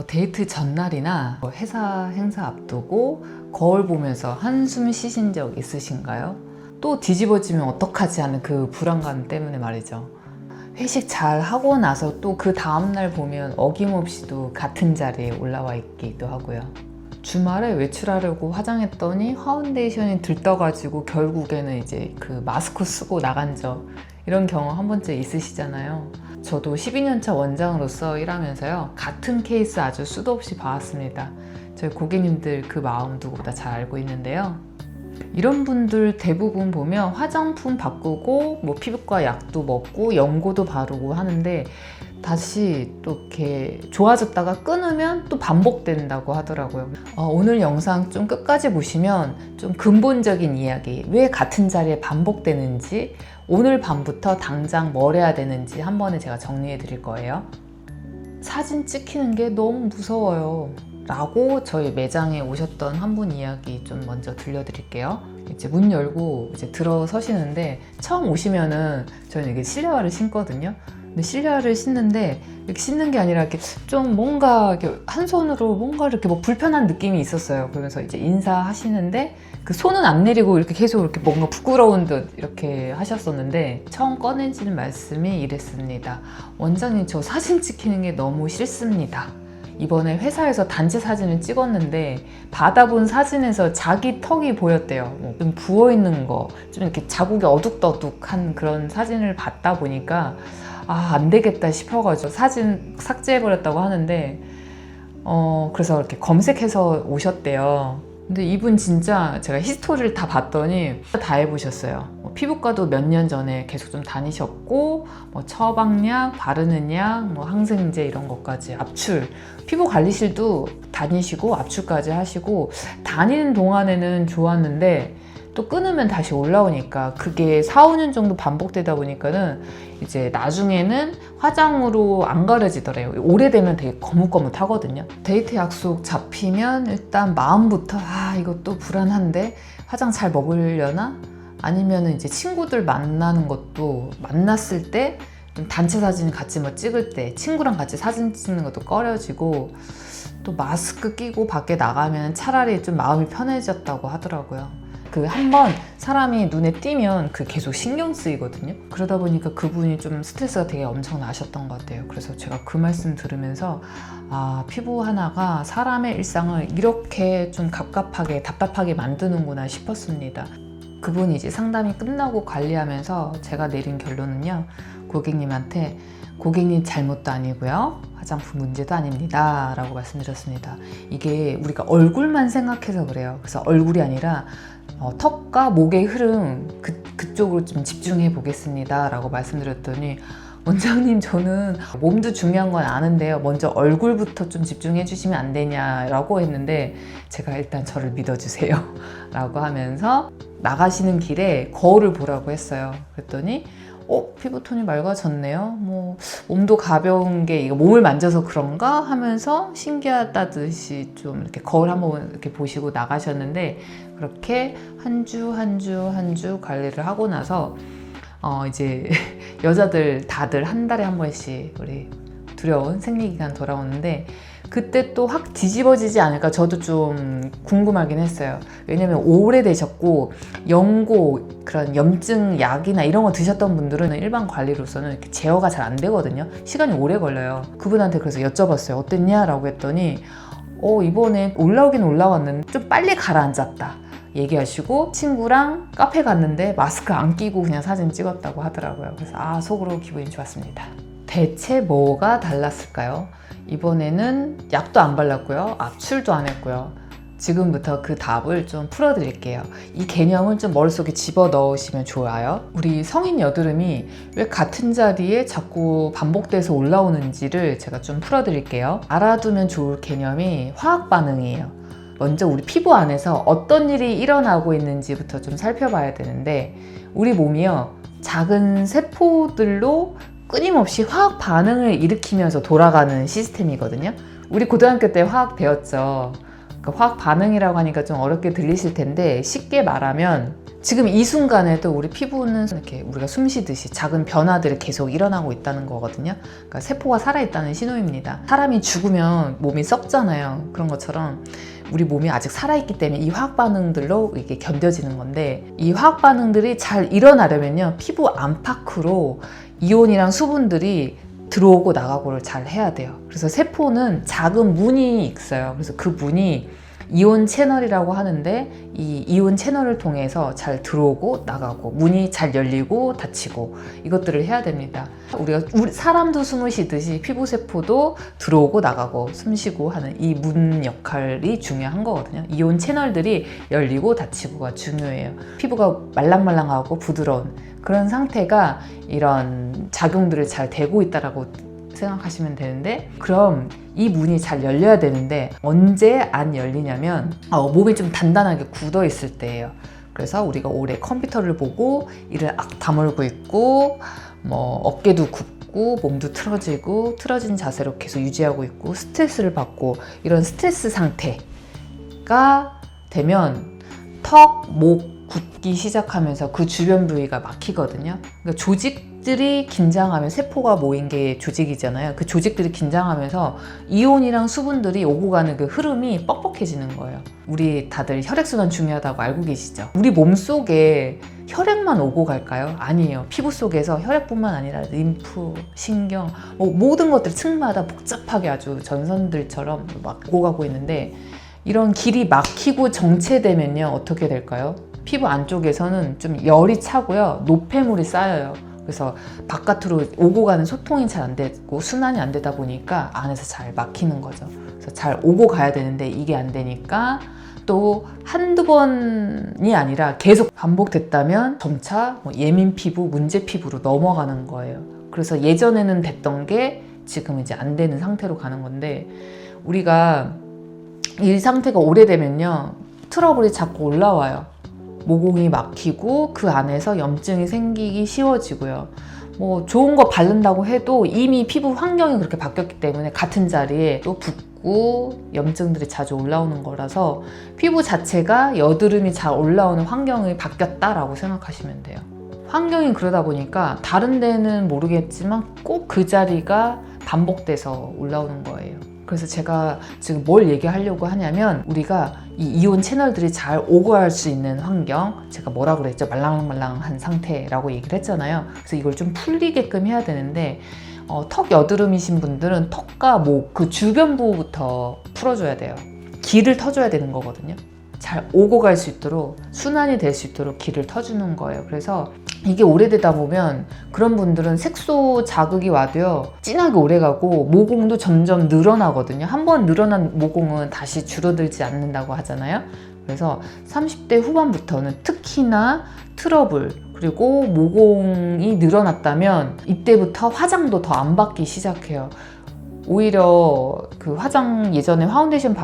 데이트 전날이나 회사 행사 앞두고 거울 보면서 한숨 쉬신 적 있으신가요? 또 뒤집어지면 어떡하지 하는 그 불안감 때문에 말이죠. 회식 잘 하고 나서 또 그 다음날 보면 어김없이도 같은 자리에 올라와 있기도 하고요. 주말에 외출하려고 화장했더니 파운데이션이 들떠가지고 결국에는 이제 그 마스크 쓰고 나간 적, 이런 경험 한 번쯤 있으시잖아요. 저도 12년차 원장으로서 일하면서요, 같은 케이스 아주 수도 없이 봐왔습니다. 저희 고객님들 그 마음 누구보다 잘 알고 있는데요. 이런 분들 대부분 보면 화장품 바꾸고 뭐 피부과 약도 먹고 연고도 바르고 하는데 다시 또 이렇게 좋아졌다가 끊으면 또 반복된다고 하더라고요. 오늘 영상 좀 끝까지 보시면 좀 근본적인 이야기, 왜 같은 자리에 반복되는지, 오늘 밤부터 당장 뭘 해야 되는지 한 번에 제가 정리해 드릴 거예요. 사진 찍히는 게 너무 무서워요 라고 저희 매장에 오셨던 한 분 이야기 좀 먼저 들려드릴게요. 이제 문 열고 이제 들어서시는데, 처음 오시면은 저는 이게 실내화를 신거든요. 근데 실내화를 신는데 이렇게 신는 게 아니라 이렇게 좀 뭔가 이렇게 한 손으로 뭔가 이렇게 뭐 불편한 느낌이 있었어요. 그러면서 이제 인사하시는데 그 손은 안 내리고 이렇게 계속 이렇게 뭔가 부끄러운 듯 이렇게 하셨었는데, 처음 꺼내지는 말씀이 이랬습니다. 원장님, 저 사진 찍히는 게 너무 싫습니다. 이번에 회사에서 단체 사진을 찍었는데 받아본 사진에서 자기 턱이 보였대요. 좀 부어있는 거, 좀 이렇게 자국이 어둑떠둑한 그런 사진을 받다 보니까 안 되겠다 싶어가지고 사진 삭제해버렸다고 하는데, 그래서 이렇게 검색해서 오셨대요. 근데 이분 진짜 제가 히스토리를 다 봤더니 다 해보셨어요. 피부과도 몇 년 전에 계속 좀 다니셨고, 뭐 처방약, 바르는 약, 뭐 항생제 이런 것까지, 압출, 피부관리실도 다니시고 압출까지 하시고, 다니는 동안에는 좋았는데 또 끊으면 다시 올라오니까 그게 4, 5년 정도 반복되다 보니까는 이제 나중에는 화장으로 안 가려지더래요. 오래되면 되게 거뭇거뭇하거든요. 데이트 약속 잡히면 일단 마음부터 이것도 불안한데 화장 잘 먹으려나? 아니면 이제 친구들 만나는 것도, 만났을 때 좀 단체 사진 같이 뭐 찍을 때 친구랑 같이 사진 찍는 것도 꺼려지고, 또 마스크 끼고 밖에 나가면 차라리 좀 마음이 편해졌다고 하더라고요. 그 한번 사람이 눈에 띄면 그 계속 신경 쓰이거든요. 그러다 보니까 그분이 좀 스트레스가 되게 엄청 나셨던 것 같아요. 그래서 제가 그 말씀 들으면서 피부 하나가 사람의 일상을 이렇게 좀 갑갑하게 답답하게 만드는구나 싶었습니다. 그분이 이제 상담이 끝나고 관리하면서 제가 내린 결론은요, 고객님한테 고객님 잘못도 아니고요, 화장품 문제도 아닙니다 라고 말씀드렸습니다. 이게 우리가 얼굴만 생각해서 그래요. 그래서 얼굴이 아니라 턱과 목의 흐름, 그쪽으로 좀 집중해 보겠습니다 라고 말씀드렸더니, 원장님, 저는 몸도 중요한 건 아는데요, 먼저 얼굴부터 좀 집중해 주시면 안 되냐라고 했는데, 제가 일단 저를 믿어주세요 라고 하면서 나가시는 길에 거울을 보라고 했어요. 그랬더니 피부톤이 맑아졌네요. 뭐 몸도 가벼운 게 이거 몸을 만져서 그런가 하면서 신기하다듯이 좀 이렇게 거울 한번 이렇게 보시고 나가셨는데, 그렇게 한 주 한 주 관리를 하고 나서 이제 여자들 다들 한 달에 한 번씩 우리 두려운 생리기간 돌아오는데, 그때 또 확 뒤집어지지 않을까 저도 좀 궁금하긴 했어요. 왜냐면 오래되셨고 연고, 그런 염증 약이나 이런 거 드셨던 분들은 일반 관리로서는 이렇게 제어가 잘 안 되거든요. 시간이 오래 걸려요. 그분한테 그래서 여쭤봤어요. 어땠냐? 라고 했더니 이번에 올라오긴 올라왔는데 좀 빨리 가라앉았다 얘기하시고, 친구랑 카페 갔는데 마스크 안 끼고 그냥 사진 찍었다고 하더라고요. 그래서 속으로 기분이 좋았습니다. 대체 뭐가 달랐을까요? 이번에는 약도 안 발랐고요, 압출도 안 했고요. 지금부터 그 답을 좀 풀어드릴게요. 이 개념은 좀 머릿속에 집어넣으시면 좋아요. 우리 성인 여드름이 왜 같은 자리에 자꾸 반복돼서 올라오는지를 제가 좀 풀어드릴게요. 알아두면 좋을 개념이 화학 반응이에요. 먼저 우리 피부 안에서 어떤 일이 일어나고 있는지부터 좀 살펴봐야 되는데, 우리 몸이요, 작은 세포들로 끊임없이 화학 반응을 일으키면서 돌아가는 시스템이거든요. 우리 고등학교 때 화학 배웠죠. 그러니까 화학 반응이라고 하니까 좀 어렵게 들리실 텐데, 쉽게 말하면 지금 이 순간에도 우리 피부는 이렇게 우리가 숨 쉬듯이 작은 변화들이 계속 일어나고 있다는 거거든요. 그러니까 세포가 살아있다는 신호입니다. 사람이 죽으면 몸이 썩잖아요. 그런 것처럼 우리 몸이 아직 살아있기 때문에 이 화학 반응들로 이게 견뎌지는 건데, 이 화학 반응들이 잘 일어나려면요, 피부 안팎으로 이온이랑 수분들이 들어오고 나가고를 잘 해야 돼요. 그래서 세포는 작은 문이 있어요. 그래서 그 문이 이온 채널이라고 하는데, 이 이온 채널을 통해서 잘 들어오고 나가고 문이 잘 열리고 닫히고 이것들을 해야 됩니다. 우리 사람도 숨을 쉬듯이 피부 세포도 들어오고 나가고 숨 쉬고 하는 이 문 역할이 중요한 거거든요. 이온 채널들이 열리고 닫히고가 중요해요. 피부가 말랑말랑하고 부드러운 그런 상태가 이런 작용들을 잘 되고 있다라고 생각하시면 되는데, 그럼 이 문이 잘 열려야 되는데 언제 안 열리냐면 몸이 좀 단단하게 굳어 있을 때예요. 그래서 우리가 오래 컴퓨터를 보고 이를 악 다물고 있고, 뭐 어깨도 굽고 몸도 틀어진 자세로 계속 유지하고 있고 스트레스를 받고, 이런 스트레스 상태가 되면 턱, 목 굳기 시작하면서 그 주변 부위가 막히거든요. 그러니까 조직들이 긴장하면, 세포가 모인 게 조직이잖아요. 그 조직들이 긴장하면서 이온이랑 수분들이 오고 가는 그 흐름이 뻑뻑해지는 거예요. 우리 다들 혈액순환 중요하다고 알고 계시죠? 우리 몸 속에 혈액만 오고 갈까요? 아니에요. 피부 속에서 혈액뿐만 아니라 림프, 신경, 모든 것들 층마다 복잡하게 아주 전선들처럼 막 오고 가고 있는데, 이런 길이 막히고 정체되면요, 어떻게 될까요? 피부 안쪽에서는 좀 열이 차고요, 노폐물이 쌓여요. 그래서 바깥으로 오고 가는 소통이 잘 안 되고 순환이 안 되다 보니까 안에서 잘 막히는 거죠. 그래서 잘 오고 가야 되는데 이게 안 되니까 또 한두 번이 아니라 계속 반복됐다면 점차 예민 피부, 문제 피부로 넘어가는 거예요. 그래서 예전에는 됐던 게 지금 이제 안 되는 상태로 가는 건데, 우리가 이 상태가 오래되면요, 트러블이 자꾸 올라와요. 모공이 막히고 그 안에서 염증이 생기기 쉬워지고요. 뭐 좋은 거 바른다고 해도 이미 피부 환경이 그렇게 바뀌었기 때문에 같은 자리에 또 붓고 염증들이 자주 올라오는 거라서 피부 자체가 여드름이 잘 올라오는 환경이 바뀌었다라고 생각하시면 돼요. 환경이 그러다 보니까 다른 데는 모르겠지만 꼭 그 자리가 반복돼서 올라오는 거예요. 그래서 제가 지금 뭘 얘기하려고 하냐면, 우리가 이 이온 채널들이 잘 오고 갈 수 있는 환경, 제가 뭐라 그랬죠? 말랑말랑한 상태라고 얘기를 했잖아요. 그래서 이걸 좀 풀리게끔 해야 되는데, 턱 여드름이신 분들은 턱과 목 그 주변부부터 풀어줘야 돼요. 길을 터줘야 되는 거거든요. 잘 오고 갈 수 있도록, 순환이 될 수 있도록 길을 터주는 거예요. 그래서 이게 오래되다 보면 그런 분들은 색소 자극이 와도요, 진하게 오래가고 모공도 점점 늘어나거든요. 한번 늘어난 모공은 다시 줄어들지 않는다고 하잖아요. 그래서 30대 후반부터는 특히나 트러블, 그리고 모공이 늘어났다면 이때부터 화장도 더 안 받기 시작해요. 오히려 그 화장, 예전에 파운데이션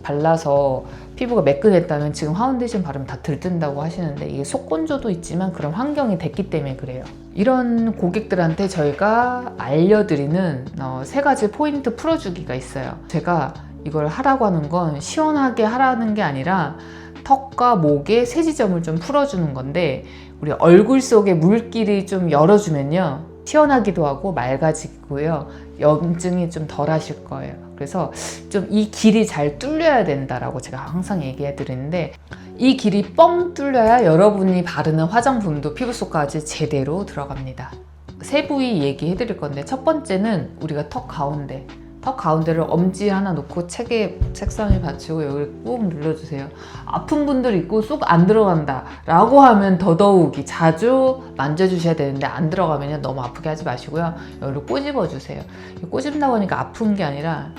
발라서 피부가 매끈했다면 지금 파운데이션 바르면 다 들뜬다고 하시는데, 이게 속건조도 있지만 그런 환경이 됐기 때문에 그래요. 이런 고객들한테 저희가 알려드리는 3가지 포인트 풀어주기가 있어요. 제가 이걸 하라고 하는 건 시원하게 하라는 게 아니라 턱과 목의 세지점을 좀 풀어주는 건데, 우리 얼굴 속에 물길이 좀 열어주면요, 시원하기도 하고 맑아지고요, 염증이 좀 덜 하실 거예요. 그래서 좀 이 길이 잘 뚫려야 된다라고 제가 항상 얘기해 드리는데, 이 길이 뻥 뚫려야 여러분이 바르는 화장품도 피부 속까지 제대로 들어갑니다. 3부위 얘기해 드릴 건데, 첫 번째는 우리가 턱 가운데를 엄지 하나 놓고 책상에 받치고 여기를 꾹 눌러주세요. 아픈 분들 있고 쏙 안 들어간다 라고 하면 더더욱이 자주 만져주셔야 되는데, 안 들어가면 너무 아프게 하지 마시고요, 여기를 꼬집어 주세요. 꼬집는다고 하니까 아픈 게 아니라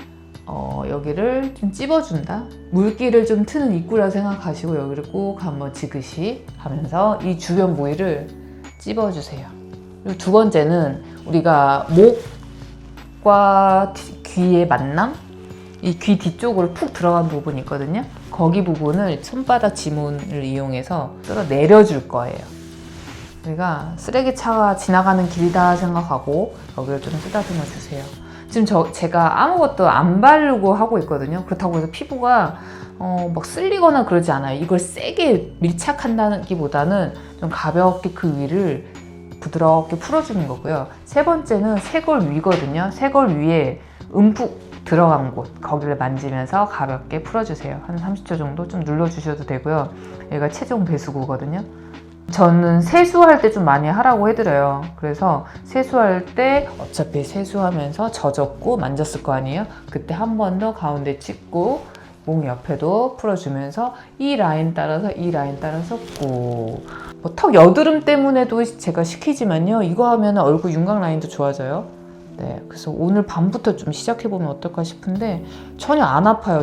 여기를 좀 찝어준다, 물기를 좀 트는 입구라 생각하시고 여기를 꼭 한번 지그시 하면서 이 주변 부위를 찝어주세요. 그리고 두 번째는 우리가 목과 귀의 만남, 이 귀 뒤쪽으로 푹 들어간 부분이 있거든요. 거기 부분을 손바닥 지문을 이용해서 쓸어 내려줄 거예요. 우리가 쓰레기차가 지나가는 길이다 생각하고 여기를 좀 쓰다듬어 주세요. 지금 제가 아무것도 안 바르고 하고 있거든요. 그렇다고 해서 피부가 막 쓸리거나 그러지 않아요. 이걸 세게 밀착한다기보다는 좀 가볍게 그 위를 부드럽게 풀어주는 거고요. 세 번째는 쇄골 위거든요. 쇄골 위에 움푹 들어간 곳, 거기를 만지면서 가볍게 풀어주세요. 한 30초 정도 좀 눌러주셔도 되고요. 여기가 최종 배수구거든요. 저는 세수할 때 좀 많이 하라고 해드려요. 그래서 세수할 때 어차피 세수하면서 젖었고 만졌을 거 아니에요. 그때 한 번 더 가운데 찍고 목 옆에도 풀어주면서 이 라인 따라서 꾹. 뭐 턱 여드름 때문에도 제가 시키지만요. 이거 하면 얼굴 윤곽 라인도 좋아져요. 네, 그래서 오늘 밤부터 좀 시작해보면 어떨까 싶은데 전혀 안 아파요.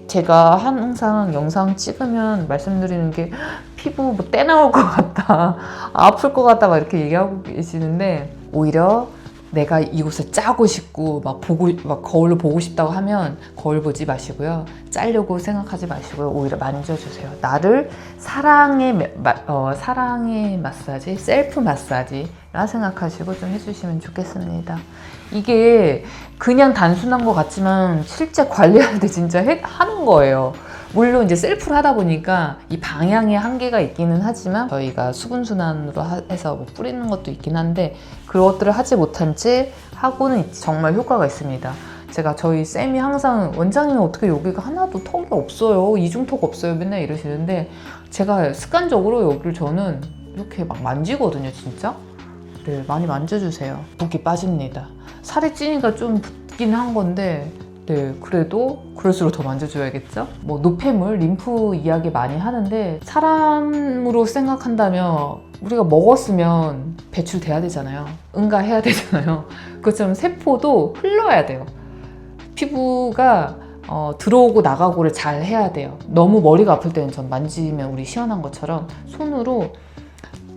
제가 항상 영상 찍으면 말씀드리는 게 피부 뭐 때 나올 것 같다, 아플 것 같다 막 이렇게 얘기하고 계시는데 오히려 내가 이곳을 짜고 싶고 막 거울로 보고 싶다고 하면 거울 보지 마시고요. 짜려고 생각하지 마시고요. 오히려 만져주세요. 나를 사랑의 마사지, 셀프 마사지라 생각하시고 좀 해주시면 좋겠습니다. 이게 그냥 단순한 것 같지만 실제 관리할 때 진짜 하는 거예요. 물론 이제 셀프로 하다 보니까 이 방향에 한계가 있기는 하지만 저희가 수분순환으로 해서 뭐 뿌리는 것도 있긴 한데 그것들을 하지 못한 채 하고는 정말 효과가 있습니다. 제가 저희 쌤이 항상 원장님은 어떻게 여기가 하나도 턱이 없어요, 이중턱 없어요 맨날 이러시는데 제가 습관적으로 여기를 저는 이렇게 막 만지거든요. 진짜 네, 많이 만져주세요. 붓기 빠집니다. 살이 찌니까 좀 붓긴 한 건데 네, 그래도 그럴수록 더 만져줘야겠죠? 뭐 노폐물, 림프 이야기 많이 하는데 사람으로 생각한다면 우리가 먹었으면 배출돼야 되잖아요. 응가해야 되잖아요. 그것처럼 세포도 흘러야 돼요. 피부가 들어오고 나가고를 잘 해야 돼요. 너무 머리가 아플 때는 전 만지면 우리 시원한 것처럼 손으로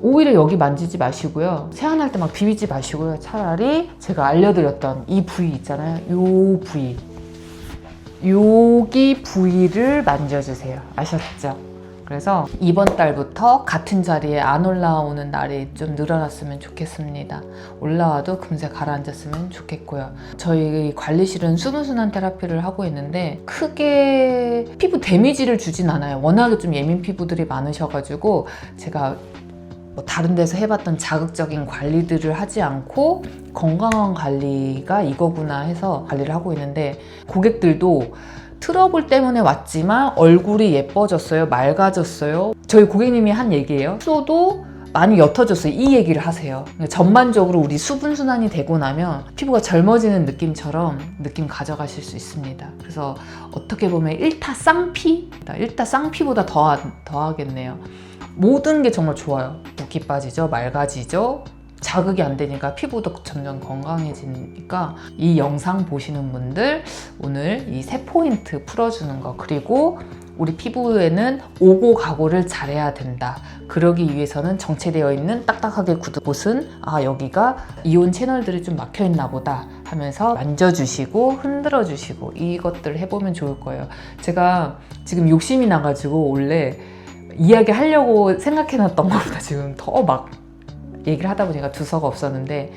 오히려 여기 만지지 마시고요. 세안할 때 막 비비지 마시고요. 차라리 제가 알려드렸던 이 부위 있잖아요. 요 부위. 여기 부위를 만져주세요. 아셨죠? 그래서 이번 달부터 같은 자리에 안 올라오는 날이 좀 늘어났으면 좋겠습니다. 올라와도 금세 가라앉았으면 좋겠고요. 저희 관리실은 수분순환 테라피를 하고 있는데 크게 피부 데미지를 주진 않아요. 워낙에 좀 예민 피부들이 많으셔가지고 제가 뭐 다른 데서 해봤던 자극적인 관리들을 하지 않고 건강한 관리가 이거구나 해서 관리를 하고 있는데 고객들도 트러블 때문에 왔지만 얼굴이 예뻐졌어요, 맑아졌어요. 저희 고객님이 한 얘기예요. 숙소도 많이 옅어졌어요. 이 얘기를 하세요. 전반적으로 우리 수분순환이 되고 나면 피부가 젊어지는 느낌처럼 느낌 가져가실 수 있습니다. 그래서 어떻게 보면 일타쌍피보다 더하겠네요. 모든 게 정말 좋아요. 붓기 빠지죠, 맑아지죠, 자극이 안 되니까 피부도 점점 건강해지니까 이 영상 보시는 분들 오늘 이 세 포인트 풀어주는 거, 그리고 우리 피부에는 오고 가고를 잘해야 된다. 그러기 위해서는 정체되어 있는 딱딱하게 굳은 곳은 여기가 이온 채널들이 좀 막혀 있나 보다 하면서 만져주시고 흔들어 주시고 이것들을 해보면 좋을 거예요. 제가 지금 욕심이 나가지고 원래 이야기하려고 생각해놨던 것보다 지금 더 막 얘기를 하다 보니까 두서가 없었는데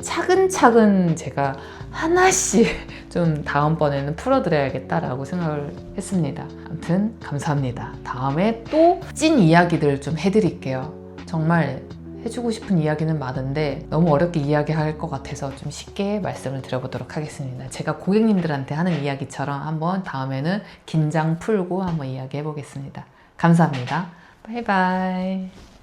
차근차근 제가 하나씩 좀 다음번에는 풀어드려야겠다라고 생각을 했습니다. 아무튼 감사합니다. 다음에 또 찐 이야기들 좀 해드릴게요. 정말 해주고 싶은 이야기는 많은데 너무 어렵게 이야기할 것 같아서 좀 쉽게 말씀을 드려보도록 하겠습니다. 제가 고객님들한테 하는 이야기처럼 한번 다음에는 긴장 풀고 한번 이야기해 보겠습니다. 감사합니다. 바이바이.